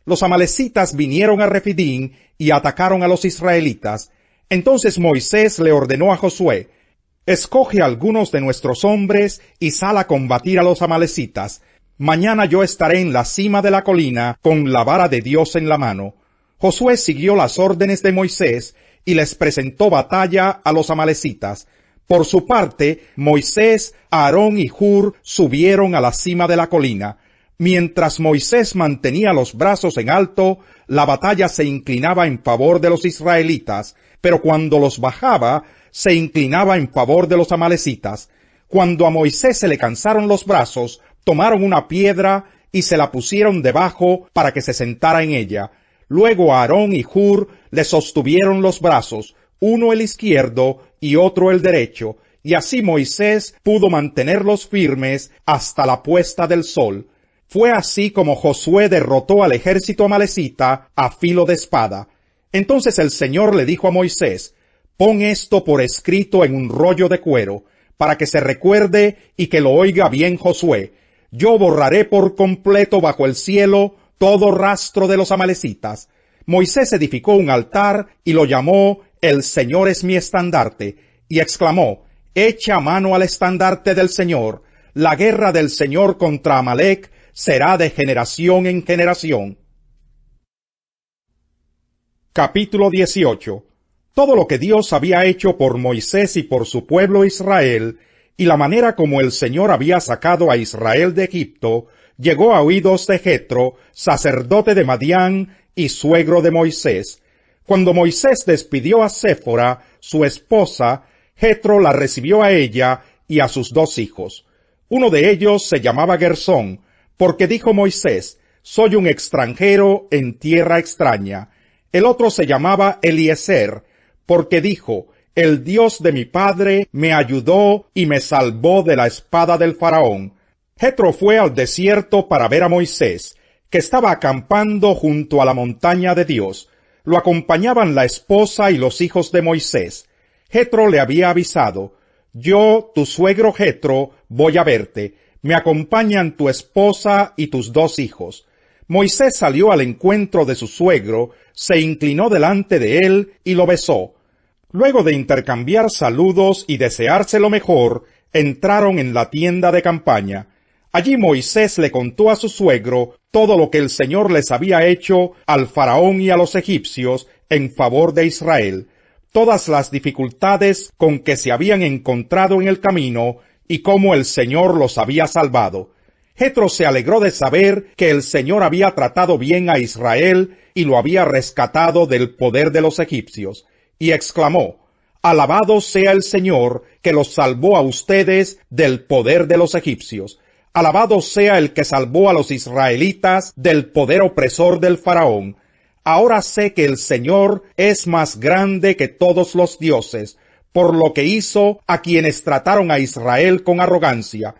Los amalecitas vinieron a Refidín y atacaron a los israelitas. Entonces Moisés le ordenó a Josué: escoge algunos de nuestros hombres y sal a combatir a los amalecitas. Mañana yo estaré en la cima de la colina con la vara de Dios en la mano. Josué siguió las órdenes de Moisés y les presentó batalla a los amalecitas. Por su parte, Moisés, Aarón y Hur subieron a la cima de la colina. Mientras Moisés mantenía los brazos en alto, la batalla se inclinaba en favor de los israelitas, pero cuando los bajaba, se inclinaba en favor de los amalecitas. Cuando a Moisés se le cansaron los brazos, tomaron una piedra y se la pusieron debajo para que se sentara en ella. Luego Aarón y Hur le sostuvieron los brazos, uno el izquierdo y otro el derecho, y así Moisés pudo mantenerlos firmes hasta la puesta del sol. Fue así como Josué derrotó al ejército amalecita a filo de espada. Entonces el Señor le dijo a Moisés: pon esto por escrito en un rollo de cuero, para que se recuerde y que lo oiga bien Josué. Yo borraré por completo bajo el cielo todo rastro de los amalecitas. Moisés edificó un altar y lo llamó El Señor es mi estandarte, y exclamó: echa mano al estandarte del Señor. La guerra del Señor contra Amalec será de generación en generación. Capítulo 18. Todo lo que Dios había hecho por Moisés y por su pueblo Israel, y la manera como el Señor había sacado a Israel de Egipto, llegó a oídos de Jetro, sacerdote de Madián y suegro de Moisés. Cuando Moisés despidió a Séfora, su esposa, Jetro la recibió a ella y a sus 2 hijos. Uno de ellos se llamaba Gersón, porque dijo Moisés: soy un extranjero en tierra extraña. El otro se llamaba Eliezer, porque dijo: el Dios de mi padre me ayudó y me salvó de la espada del faraón. Jetro fue al desierto para ver a Moisés, que estaba acampando junto a la montaña de Dios. Lo acompañaban la esposa y los hijos de Moisés. Jetro le había avisado: yo, tu suegro Jetro, voy a verte. Me acompañan tu esposa y tus 2 hijos. Moisés salió al encuentro de su suegro, se inclinó delante de él y lo besó. Luego de intercambiar saludos y desearse lo mejor, entraron en la tienda de campaña. Allí Moisés le contó a su suegro todo lo que el Señor les había hecho al faraón y a los egipcios en favor de Israel, todas las dificultades con que se habían encontrado en el camino y cómo el Señor los había salvado. Jetro se alegró de saber que el Señor había tratado bien a Israel y lo había rescatado del poder de los egipcios, y exclamó: alabado sea el Señor que los salvó a ustedes del poder de los egipcios. Alabado sea el que salvó a los israelitas del poder opresor del faraón. Ahora sé que el Señor es más grande que todos los dioses, por lo que hizo a quienes trataron a Israel con arrogancia.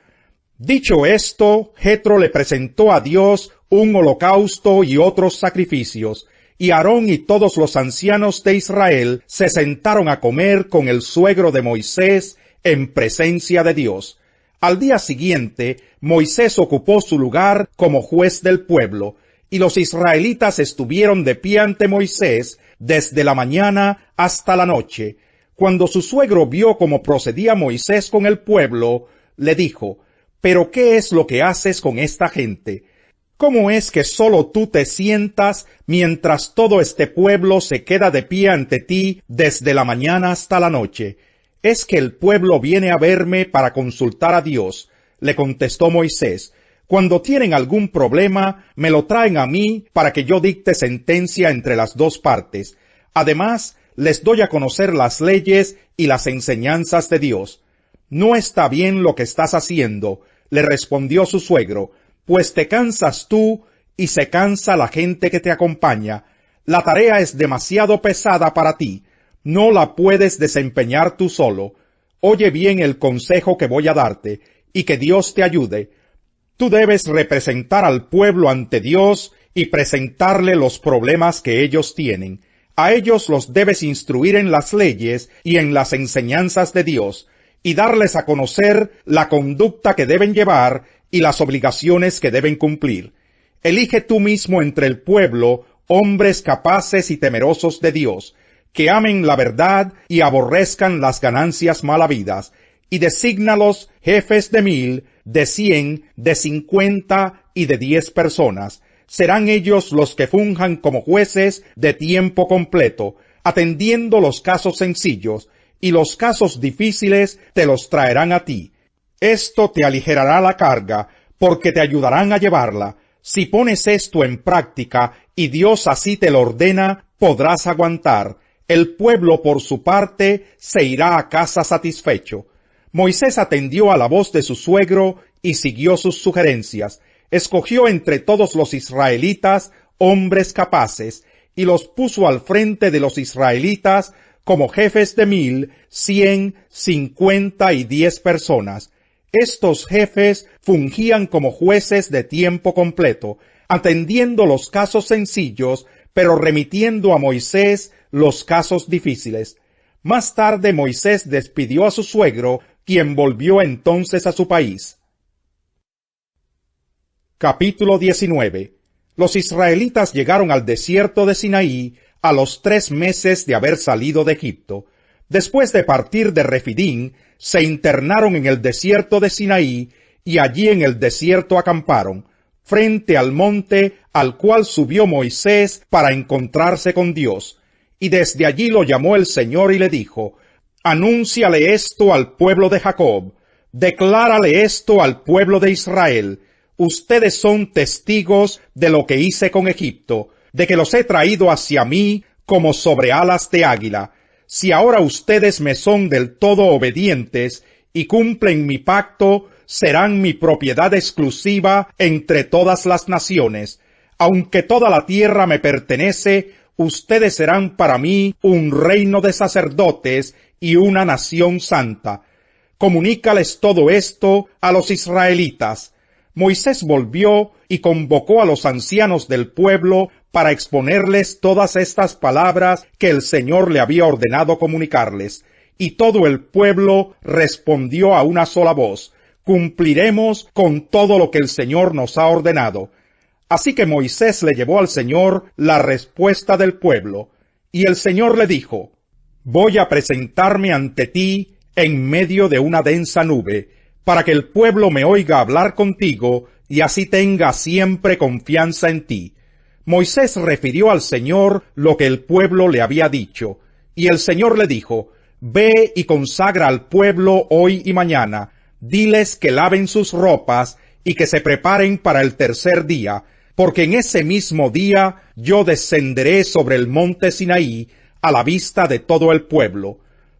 Dicho esto, Jetro le presentó a Dios un holocausto y otros sacrificios, y Aarón y todos los ancianos de Israel se sentaron a comer con el suegro de Moisés en presencia de Dios. Al día siguiente, Moisés ocupó su lugar como juez del pueblo, y los israelitas estuvieron de pie ante Moisés desde la mañana hasta la noche. Cuando su suegro vio cómo procedía Moisés con el pueblo, le dijo: ¿pero qué es lo que haces con esta gente? ¿Cómo es que solo tú te sientas mientras todo este pueblo se queda de pie ante ti desde la mañana hasta la noche? Es que el pueblo viene a verme para consultar a Dios, le contestó Moisés. Cuando tienen algún problema, me lo traen a mí para que yo dicte sentencia entre las 2 partes. Además, les doy a conocer las leyes y las enseñanzas de Dios. No está bien lo que estás haciendo, le respondió su suegro, pues te cansas tú y se cansa la gente que te acompaña. La tarea es demasiado pesada para ti. No la puedes desempeñar tú solo. Oye bien el consejo que voy a darte, y que Dios te ayude. Tú debes representar al pueblo ante Dios y presentarle los problemas que ellos tienen. A ellos los debes instruir en las leyes y en las enseñanzas de Dios, y darles a conocer la conducta que deben llevar y las obligaciones que deben cumplir. Elige tú mismo entre el pueblo hombres capaces y temerosos de Dios, que amen la verdad y aborrezcan las ganancias mal habidas, y desígnalos jefes de 1,000, de 100, de 50 y de 10 personas. Serán ellos los que funjan como jueces de tiempo completo, atendiendo los casos sencillos, y los casos difíciles te los traerán a ti. Esto te aligerará la carga, porque te ayudarán a llevarla. Si pones esto en práctica, y Dios así te lo ordena, podrás aguantar. El pueblo, por su parte, se irá a casa satisfecho. Moisés atendió a la voz de su suegro y siguió sus sugerencias. Escogió entre todos los israelitas hombres capaces, y los puso al frente de los israelitas como jefes de 1,000, 100, 50 y 10 personas. Estos jefes fungían como jueces de tiempo completo, atendiendo los casos sencillos, pero remitiendo a Moisés los casos difíciles. Más tarde Moisés despidió a su suegro, quien volvió entonces a su país. Capítulo 19. Los israelitas llegaron al desierto de Sinaí a los 3 meses de haber salido de Egipto. Después de partir de Refidín, se internaron en el desierto de Sinaí, y allí en el desierto acamparon, frente al monte al cual subió Moisés para encontrarse con Dios. Y desde allí lo llamó el Señor y le dijo: Anúnciale esto al pueblo de Jacob, declárale esto al pueblo de Israel. Ustedes son testigos de lo que hice con Egipto, de que los he traído hacia mí como sobre alas de águila. Si ahora ustedes me son del todo obedientes y cumplen mi pacto, serán mi propiedad exclusiva entre todas las naciones. Aunque toda la tierra me pertenece, ustedes serán para mí un reino de sacerdotes y una nación santa. Comunícales todo esto a los israelitas. Moisés volvió y convocó a los ancianos del pueblo para exponerles todas estas palabras que el Señor le había ordenado comunicarles. Y todo el pueblo respondió a una sola voz: cumpliremos con todo lo que el Señor nos ha ordenado. Así que Moisés le llevó al Señor la respuesta del pueblo. Y el Señor le dijo: Voy a presentarme ante ti en medio de una densa nube, para que el pueblo me oiga hablar contigo y así tenga siempre confianza en ti. Moisés refirió al Señor lo que el pueblo le había dicho, y el Señor le dijo: Ve y consagra al pueblo hoy y mañana, diles que laven sus ropas y que se preparen para el tercer día, porque en ese mismo día yo descenderé sobre el monte Sinaí a la vista de todo el pueblo.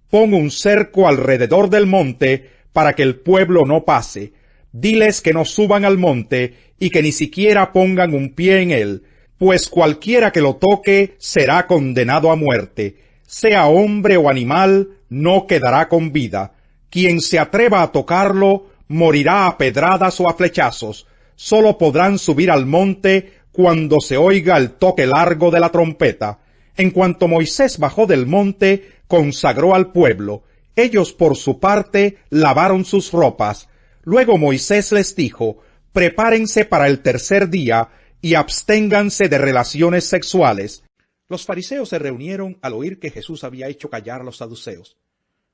Pon un cerco alrededor del monte para que el pueblo no pase. Diles que no suban al monte y que ni siquiera pongan un pie en él, pues cualquiera que lo toque será condenado a muerte. Sea hombre o animal, no quedará con vida. Quien se atreva a tocarlo morirá a pedradas o a flechazos. Solo podrán subir al monte cuando se oiga el toque largo de la trompeta. En cuanto Moisés bajó del monte, consagró al pueblo. Ellos por su parte lavaron sus ropas. Luego Moisés les dijo: Prepárense para el tercer día y absténganse de relaciones sexuales. Los fariseos se reunieron al oír que Jesús había hecho callar a los saduceos.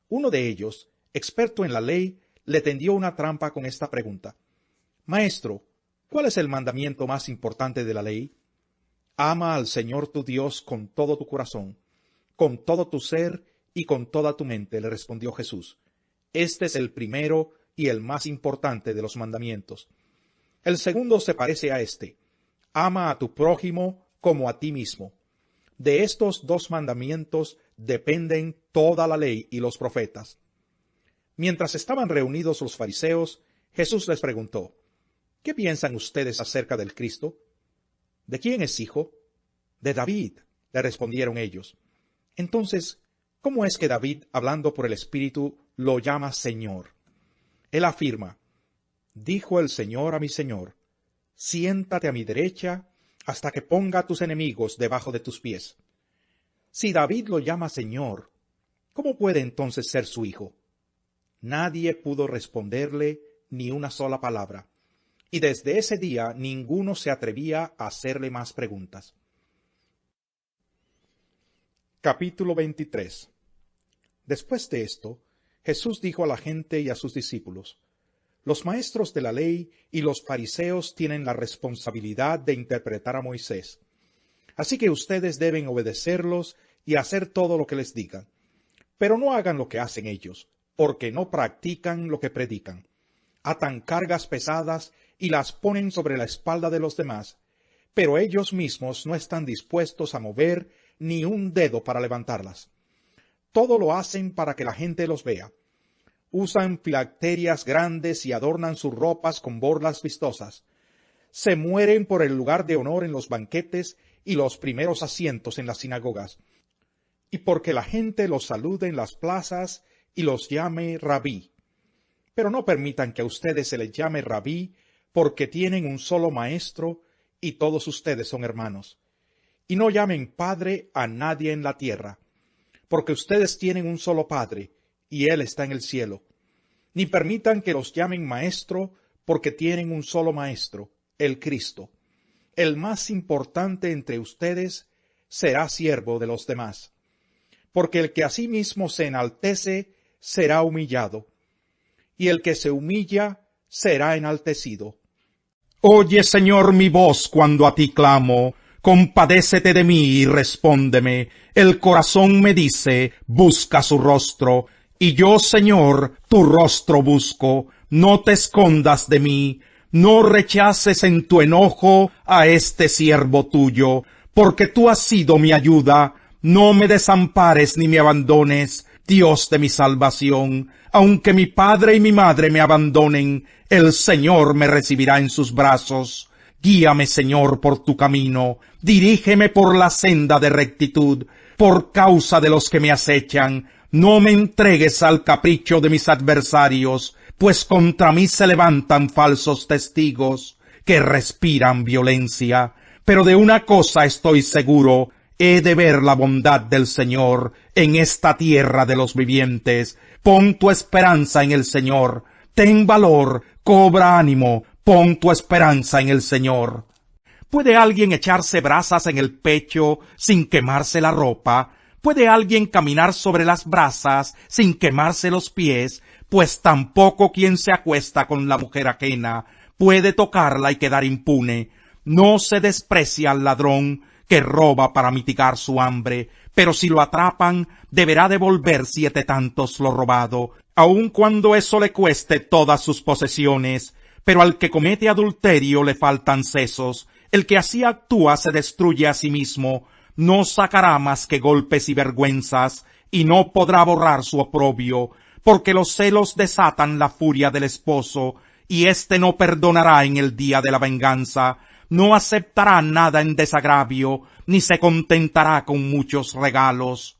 Uno de ellos, experto en la ley, le tendió una trampa con esta pregunta: Maestro, ¿cuál es el mandamiento más importante de la ley? Ama al Señor tu Dios con todo tu corazón, con todo tu ser y con toda tu mente, le respondió Jesús. Este es el primero y el más importante de los mandamientos. El segundo se parece a este: ama a tu prójimo como a ti mismo. De estos 2 mandamientos dependen toda la ley y los profetas. Mientras estaban reunidos los fariseos, Jesús les preguntó: ¿Qué piensan ustedes acerca del Cristo? ¿De quién es hijo? De David, le respondieron ellos. Entonces, ¿cómo es que David, hablando por el Espíritu, lo llama Señor? Él afirma: Dijo el Señor a mi Señor: Siéntate a mi derecha hasta que ponga a tus enemigos debajo de tus pies. Si David lo llama Señor, ¿cómo puede entonces ser su hijo? Nadie pudo responderle ni una sola palabra. y desde ese día ninguno se atrevía a hacerle más preguntas. Capítulo 23. Después de esto, Jesús dijo a la gente y a sus discípulos: Los maestros de la ley y los fariseos tienen la responsabilidad de interpretar a Moisés. Así que ustedes deben obedecerlos y hacer todo lo que les digan. Pero no hagan lo que hacen ellos, porque no practican lo que predican. Atan cargas pesadas y las ponen sobre la espalda de los demás, pero ellos mismos no están dispuestos a mover ni un dedo para levantarlas. Todo lo hacen para que la gente los vea. Usan filacterias grandes y adornan sus ropas con borlas vistosas. Se mueren por el lugar de honor en los banquetes y los primeros asientos en las sinagogas, y porque la gente los salude en las plazas y los llame rabí. Pero no permitan que a ustedes se les llame rabí, porque tienen un solo maestro y todos ustedes son hermanos. Y no llamen padre a nadie en la tierra, porque ustedes tienen un solo Padre, y Él está en el cielo. Ni permitan que los llamen maestro, porque tienen un solo Maestro, el Cristo. El más importante entre ustedes será siervo de los demás. Porque el que a sí mismo se enaltece será humillado, y el que se humilla será enaltecido. Oye, Señor, mi voz cuando a ti clamo. Compadécete de mí y respóndeme. El corazón me dice, busca su rostro. Y yo, Señor, tu rostro busco. No te escondas de mí. No rechaces en tu enojo a este siervo tuyo, porque tú has sido mi ayuda. No me desampares ni me abandones, Dios de mi salvación. Aunque mi padre y mi madre me abandonen, el Señor me recibirá en sus brazos. Guíame, Señor, por tu camino, dirígeme por la senda de rectitud, por causa de los que me acechan. No me entregues al capricho de mis adversarios, pues contra mí se levantan falsos testigos, que respiran violencia. Pero de una cosa estoy seguro, he de ver la bondad del Señor en esta tierra de los vivientes. Pon tu esperanza en el Señor, ten valor, cobra ánimo, pon tu esperanza en el Señor. ¿Puede alguien echarse brasas en el pecho sin quemarse la ropa? ¿Puede alguien caminar sobre las brasas sin quemarse los pies? Pues tampoco quien se acuesta con la mujer ajena puede tocarla y quedar impune. No se desprecia al ladrón que roba para mitigar su hambre, pero si lo atrapan, deberá devolver 7 tantos lo robado, aun cuando eso le cueste todas sus posesiones. Pero al que comete adulterio le faltan sesos. El que así actúa se destruye a sí mismo. No sacará más que golpes y vergüenzas, y no podrá borrar su oprobio, porque los celos desatan la furia del esposo, y éste no perdonará en el día de la venganza. No aceptará nada en desagravio, ni se contentará con muchos regalos.